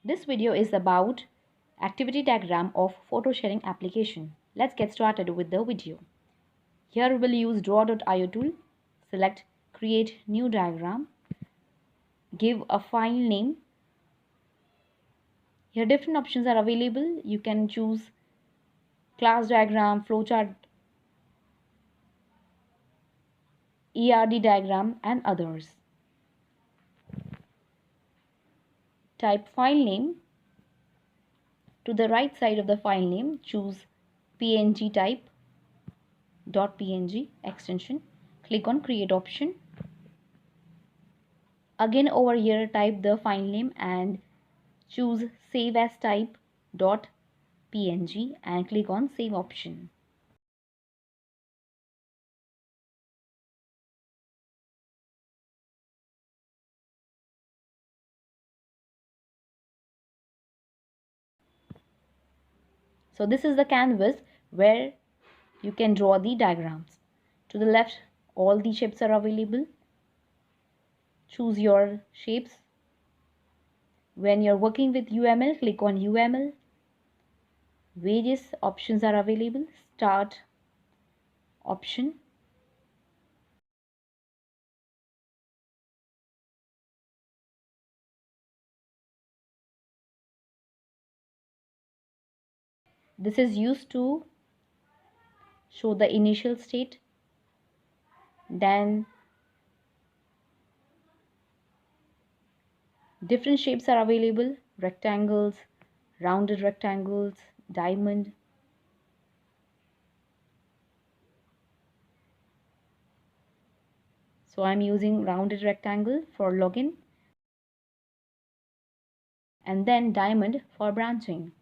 This video is about activity diagram of photo sharing application. Let's get started with the video. Here we'll use draw.io tool. Select create new diagram. Give a file name. Here different options are available. You can choose class diagram, flowchart, ERD diagram and others. Type file name. To the right side of the file name, choose PNG type .png extension. Click on create option. Again over here type the file name and choose save as type .png and click on save option. So this is the canvas where you can draw the diagrams. To the left all the shapes are available. Choose your shapes. When you're working with UML, click on UML. Various options are available. Start option. This is used to show the initial state. Then different shapes are available: rectangles, rounded rectangles, diamond. So I'm using rounded rectangle for login and then diamond for branching.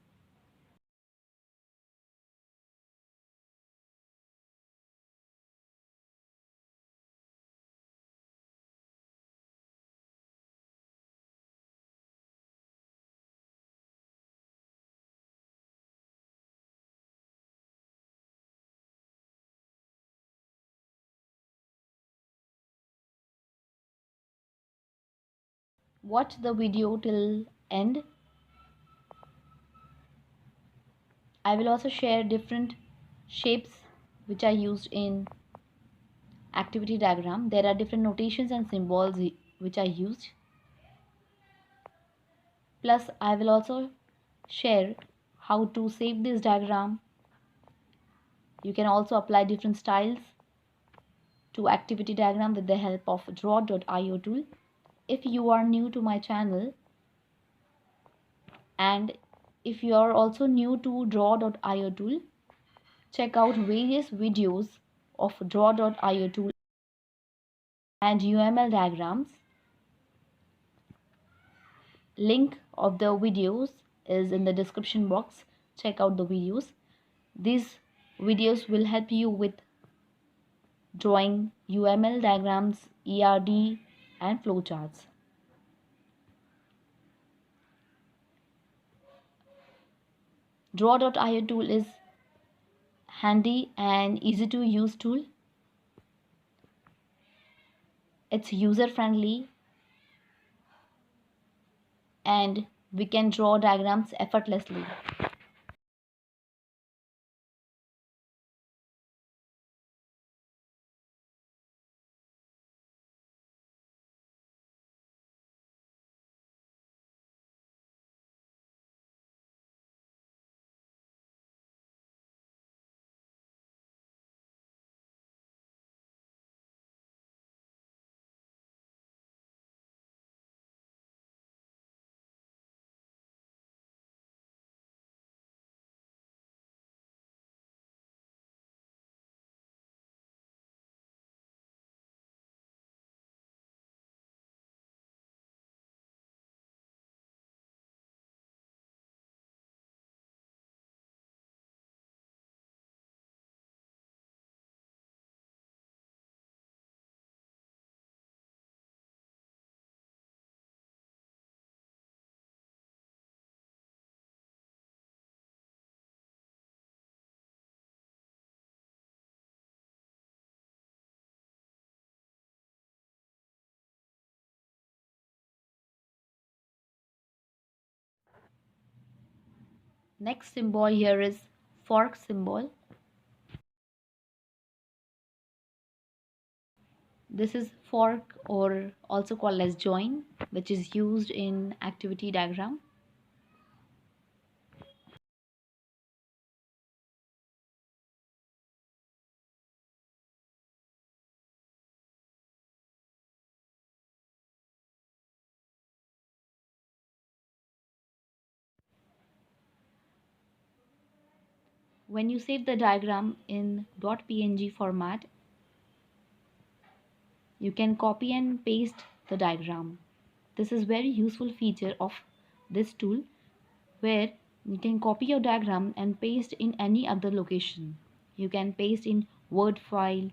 Watch the video till end. I will also share different shapes which are used in activity diagram. There are different notations and symbols which are used. Plus I will also share how to save this diagram. You can also apply different styles to activity diagram with the help of draw.io tool. If you are new to my channel and if you are also new to draw.io tool, check out various videos of draw.io tool and UML diagrams. Link of the videos is in the description box. Check out the videos. These videos will help you with drawing UML diagrams, ERD and flowcharts. Draw.io tool is handy and easy to use tool. It's user friendly and we can draw diagrams effortlessly. Next symbol here is fork symbol. This is fork, or also called as join, which is used in activity diagram. When you save the diagram in .png format, you can copy and paste the diagram. This is very useful feature of this tool, where you can copy your diagram and paste in any other location. You can paste in Word file.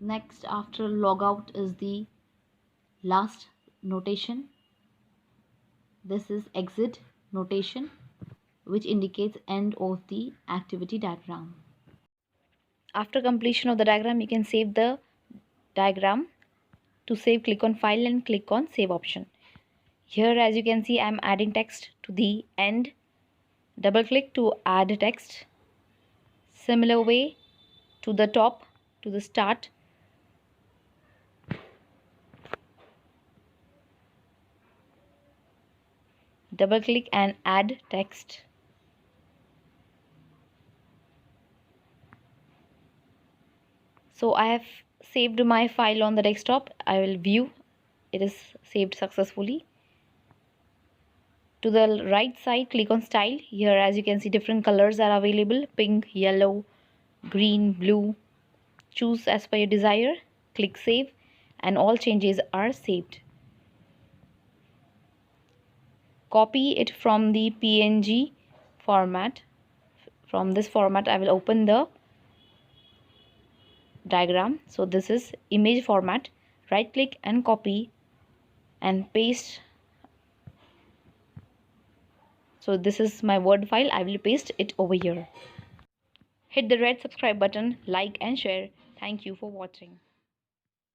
Next, after logout, is the last notation. This is exit notation, which indicates end of the activity diagram. After completion of the diagram, you can save the diagram. To save, click on file and click on save option. Here, as you can see, I am adding text to the end. Double click to add text. Similar way to the top, to the start. Double click and add text. So I have saved my file on the desktop. I will view. It is saved successfully. To the right side, click on style. Here, as you can see, different colors are available: pink, yellow, green, blue. Choose as per your desire. Click save, and all changes are saved. Copy it from the PNG format. From this format I will open the diagram. So this is image format. Right click and copy and paste. So this is my Word file. I will paste it over here. Hit the red subscribe button, like and share. Thank you for watching.